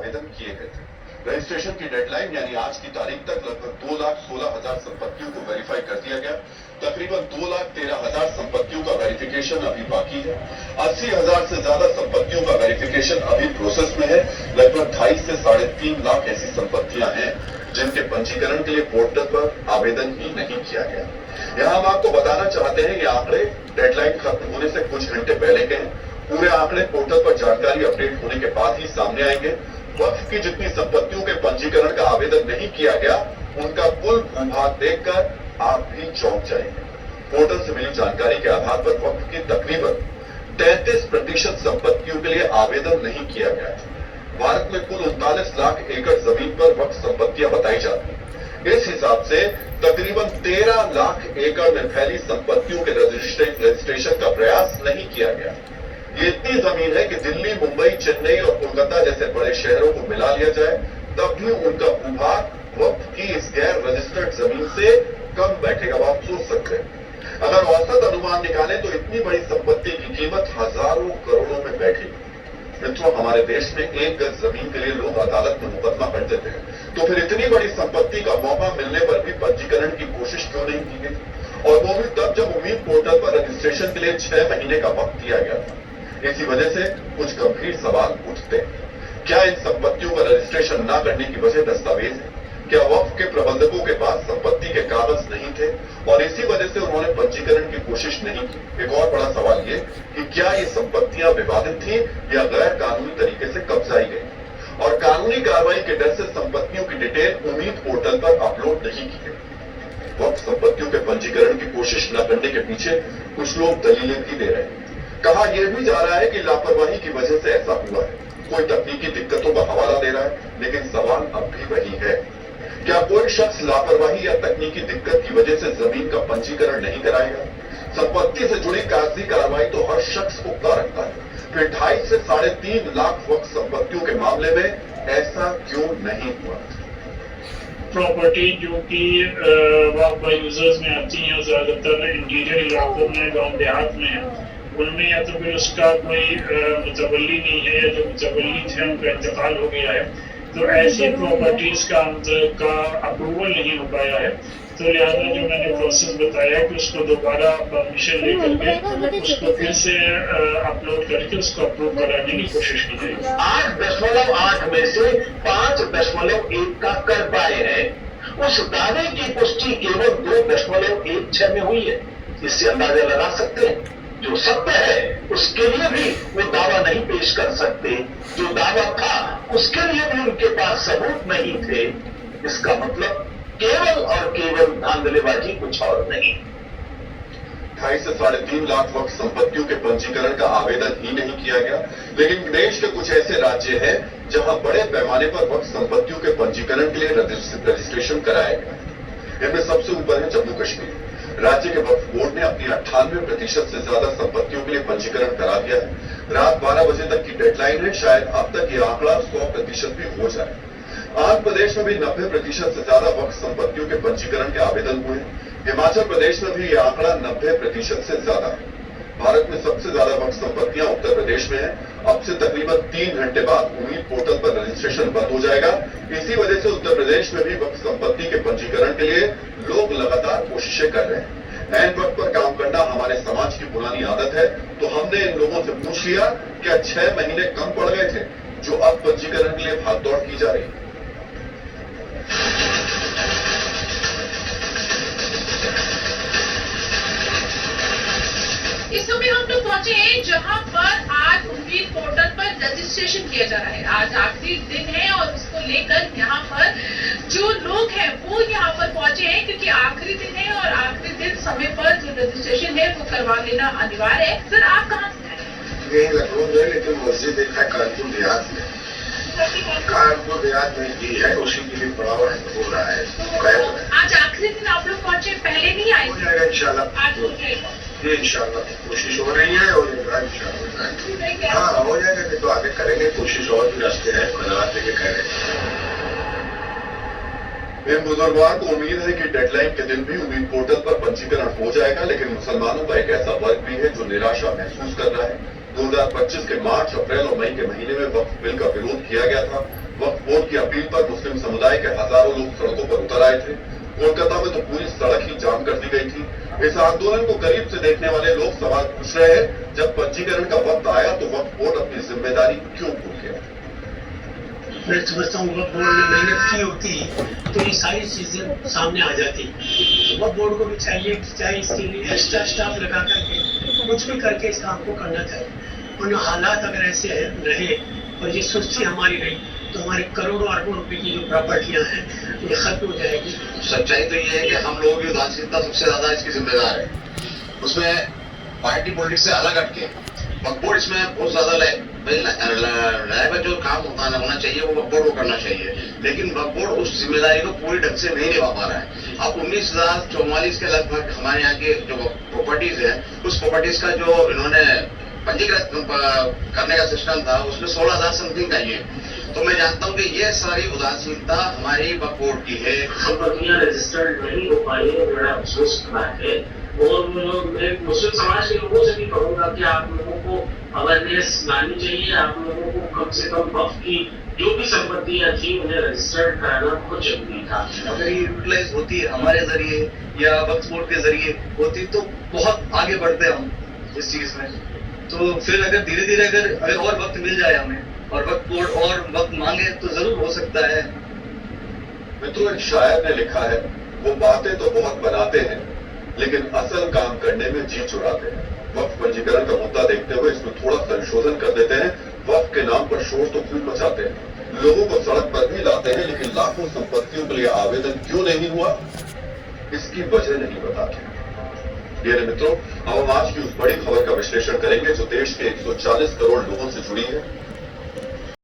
आवेदन किए गए थे। रजिस्ट्रेशन की डेडलाइन यानी आज की तारीख तक लगभग 2,16,000 संपत्तियों को वेरीफाई कर दिया गया। तकरीबन 2,13,000 संपत्तियों का वेरिफिकेशन अभी बाकी है। 80,000 से ज्यादा संपत्तियों का वेरिफिकेशन अभी प्रोसेस में है। लगभग 2.5 से 3.5 लाख ऐसी संपत्तियां हैं जिनके पंजीकरण के लिए पोर्टल पर आवेदन ही नहीं किया गया। यहाँ हम आपको बताना चाहते हैं, ये आंकड़े डेडलाइन खत्म होने से कुछ घंटे पहले के हैं। पूरे आंकड़े पोर्टल पर जानकारी अपडेट होने के बाद ही सामने आएंगे। वक्फ की जितनी संपत्तियों के पंजीकरण का आवेदन नहीं किया गया, उनका कुल भूभाग देखकर आप भी चौंक जाएंगे। पोर्टल से मिली जानकारी के आधार पर वक्फ की तकरीबन 33% संपत्तियों के लिए आवेदन नहीं किया गया है। भारत में कुल 39 लाख एकड़ जमीन पर वक्फ संपत्तियां बताई जाती हैं। इस हिसाब से तकरीबन 13 लाख एकड़ में फैली संपत्तियों के रजिस्ट्रेशन का प्रयास नहीं किया गया। ये इतनी जमीन है कि दिल्ली, मुंबई, चेन्नई और कोलकाता जैसे बड़े शहरों को मिला लिया जाए तब भी उनका भूभाग वक्फ की इस गैर रजिस्टर्ड जमीन से कम बैठेगा। आप सोच सकते हैं, अगर औसत अनुमान निकालें तो इतनी बड़ी संपत्ति की कीमत हजारों करोड़ों में बैठेगी। मित्रों, हमारे देश में एक गज जमीन के लिए लोग अदालत में मुकदमा कर देते हैं, तो फिर इतनी बड़ी संपत्ति का मौका मिलने पर भी पंजीकरण की कोशिश क्यों नहीं की गई? और वो भी तब जब उम्मीद पोर्टल पर रजिस्ट्रेशन के लिए 6 महीने का वक्त दिया गया था। इसी वजह से कुछ गंभीर सवाल उठते हैं। क्या इन संपत्तियों का रजिस्ट्रेशन न करने की वजह दस्तावेज है? क्या वक्फ के प्रबंधकों के पास संपत्ति के कागज नहीं थे और इसी वजह से उन्होंने पंजीकरण की कोशिश नहीं की? एक और बड़ा सवाल ये कि क्या ये संपत्तियां विवादित थी या गैर कानूनी तरीके से कब्जाई गई? और कानूनी कार्रवाई के डर से संपत्तियों की डिटेल उम्मीद पोर्टल पर अपलोड नहीं की गई। वक्फ संपत्तियों के पंजीकरण की कोशिश न करने के पीछे कुछ लोग दलीलें भी दे रहे हैं। कहा यह भी जा रहा है कि लापरवाही की वजह से ऐसा हुआ है, कोई तकनीकी दिक्कतों का हवाला दे रहा है, लेकिन सवाल अब भी वही है, क्या कोई शख्स लापरवाही या तकनीकी दिक्कत की वजह से जमीन का पंजीकरण नहीं कराएगा? संपत्ति से जुड़ी कागजी कार्रवाई तो हर शख्स पुख्ता रखता है, फिर 2.5 से 3.5 लाख वक्फ संपत्तियों के मामले में ऐसा क्यों नहीं हुआ? प्रॉपर्टी जो कि वक्फ यूजर्स में आती हैं, ज्यादातर इंटीरियर इलाकों में, गांव देहात में है, उनमें या तो फिर उसका कोई मुतवल्ली नहीं है या जो मुतवल्ली थे उनका इंतकाल हो गया है, तो ऐसी प्रॉपर्टीज का अप्रूवल नहीं हो पाया है। तो लिहाजा जो मैंने प्रोसेस बताया कि उसको दोबारा परमिशन लेकर के उसको फिर से अपलोड करके उसको अप्रूव कराने की कोशिश की जाएगी। 8.8 में से 5.1 का कर पाए हैं। उस दावे की पुष्टि केवल 2.16 में हुई है। इससे अंदाजा लगा सकते हैं, जो सत्य है उसके लिए भी वो दावा नहीं पेश कर सकते, जो दावा था उसके लिए भी उनके पास सबूत नहीं थे। इसका मतलब केवल और केवल धांधलेबाजी, कुछ और नहीं। 2.5 से 3.5 लाख वक्फ संपत्तियों के पंजीकरण का आवेदन ही नहीं किया गया। लेकिन देश के कुछ ऐसे राज्य हैं जहां बड़े पैमाने पर वक्फ संपत्तियों के पंजीकरण के लिए रजिस्ट्रेशन कराया गया। इनमें सबसे ऊपर है जम्मू कश्मीर। राज्य के वक्फ बोर्ड ने अपनी 98% से ज्यादा संपत्तियों के लिए पंजीकरण करा दिया है। रात 12 बजे तक की डेडलाइन है, शायद अब तक ये आंकड़ा 100% भी हो जाए। आंध्र प्रदेश में भी 90% से ज्यादा वक्फ संपत्तियों के पंजीकरण के आवेदन हुए। हिमाचल प्रदेश में भी यह आंकड़ा 90% से ज्यादा है। भारत में सबसे ज्यादा वक्फ संपत्तियां उत्तर प्रदेश में है। अब से तकरीबन 3 घंटे बाद उम्मीद पोर्टल पर रजिस्ट्रेशन बंद हो जाएगा। इसी वजह से उत्तर प्रदेश में भी वक्फ संपत्ति के पंजीकरण के लिए लोग लगातार कोशिशें कर रहे हैं। ऐन वक्त पर काम करना हमारे समाज की पुरानी आदत है, तो हमने इन लोगों से पूछ लिया, क्या 6 महीने कम पड़ गए थे जो अब पंजीकरण के लिए भागदौड़ की जा रही है? इस समय हम लोग पहुंचे हैं जहां पर आज उम्मीद पोर्टल पर रजिस्ट्रेशन किया जा रहा है। आज आखिरी दिन है और उसको लेकर यहाँ पर जो लोग हैं वो यहाँ पर पहुंचे हैं, क्योंकि आखिरी दिन है और आखिरी दिन समय पर जो रजिस्ट्रेशन है वो करवा लेना अनिवार्य है। सर, आप कहाँ से आए? यही लखनऊ में, लेकिन मस्जिद एक है कानपुर देहात में। कानपुर देहात में की है, उसी के लिए पड़ाव हो रहा है। आज आखिरी दिन आप लोग पहुंचे, पहले नहीं आए? हो जाएगा इंशाल्लाह। आज हो जाएगा। ये इंशाल्लाह कोशिश हो रही है और इंशाल्लाह हाँ हो जाएगा। कि तो आगे करेंगे कोशिश, और भी रास्ते हैं, बदलाव लेके कह रहे हैं। इन बुजुर्गवार को उम्मीद है कि डेडलाइन के दिन भी उम्मीद पोर्टल पर पंजीकरण हो जाएगा। लेकिन मुसलमानों का एक ऐसा वर्ग भी है जो निराशा महसूस कर रहा है। 2025 के मार्च, अप्रैल और मई के महीने में वक्फ बिल का विरोध किया गया था। वक्फ बोर्ड की अपील पर मुस्लिम समुदाय के हजारों लोग सड़कों पर उतर आए थे। कोलकाता में तो पूरी सड़क ही जाम कर दी गई थी। इस आंदोलन को करीब से देखने वाले लोग सवाल पूछ रहे हैं, जब पंजीकरण का वक्त आया तो वक्फ बोर्ड अपनी जिम्मेदारी क्यों भूल गया? मैं समझता हूँ वक्फ बोर्ड ने मेहनत की होती तो ये सारी चीजें सामने आ जाती। वक्फ बोर्ड को भी चाहिए कि चाहे इसके लिए एक्स्ट्रा स्टाफ लगा करके कुछ भी करके इस काम को करना चाहिए। उन हालात अगर ऐसे रहे और ये सुस्ती हमारी रही तो हमारे करोड़ों अरबों रुपए की जो प्रॉपर्टियां हैं ये खत्म हो जाएगी। सच्चाई तो ये है कि हम लोगों की उदासीनता सबसे ज्यादा इसकी जिम्मेदार है। उसमें पार्टी पॉलिटिक्स से अलग हटके वक्फ बोर्ड इसमें बहुत ज्यादा लय में जो काम होना चाहिए वो वक्फ बोर्ड को करना चाहिए, लेकिन वक्फ बोर्ड उस जिम्मेदारी को पूरी ढंग से नहीं निभा पा रहा है। अब 19,044 के लगभग हमारे यहाँ के जो प्रॉपर्टीज है उस प्रॉपर्टीज का जो इन्होंने पंजीकृत करने का सिस्टम था उसमें 16,000 समथिंग चाहिए। तो मैं जानता हूँ कि ये सारी उदासीनता हमारी वक्फ बोर्ड की है। संपत्तियां रजिस्टर्ड नहीं हो पाई है, बड़ा अफसोस की बात है। और मैं मुस्लिम समाज के लोगों से भी कहूंगा कि आप लोगों को अवेयरनेस लानी चाहिए। आप लोगों को कम से कम वक्फ की जो भी संपत्तियां थी उन्हें रजिस्टर्ड कराना बहुत जरूरी था। अगर ये यूटिलाइज होती है हमारे जरिए या वक्फ बोर्ड के जरिए होती तो बहुत आगे बढ़ते हम इस चीज में। तो फिर अगर धीरे धीरे अगर और वक्त मिल जाए हमें और वक्फ बोर्ड और वक्त मांगे तो जरूर हो सकता है। मित्रों, एक शायर ने लिखा है, वो बातें तो बहुत बनाते हैं लेकिन असल काम करने में जी चुराते हैं। वक्फ पंजीकरण का मुद्दा देखते हुए इसमें थोड़ा संशोधन कर देते हैं। वक्फ के नाम पर शोर तो खूब मचाते हैं, लोगों को सड़क पर भी लाते हैं, लेकिन लाखों संपत्तियों के लिए आवेदन क्यों नहीं हुआ इसकी वजह नहीं बताते। मेरे मित्रों, अब हम आज की उस बड़ी खबर का विश्लेषण करेंगे जो देश के 140 करोड़ लोगों से जुड़ी है।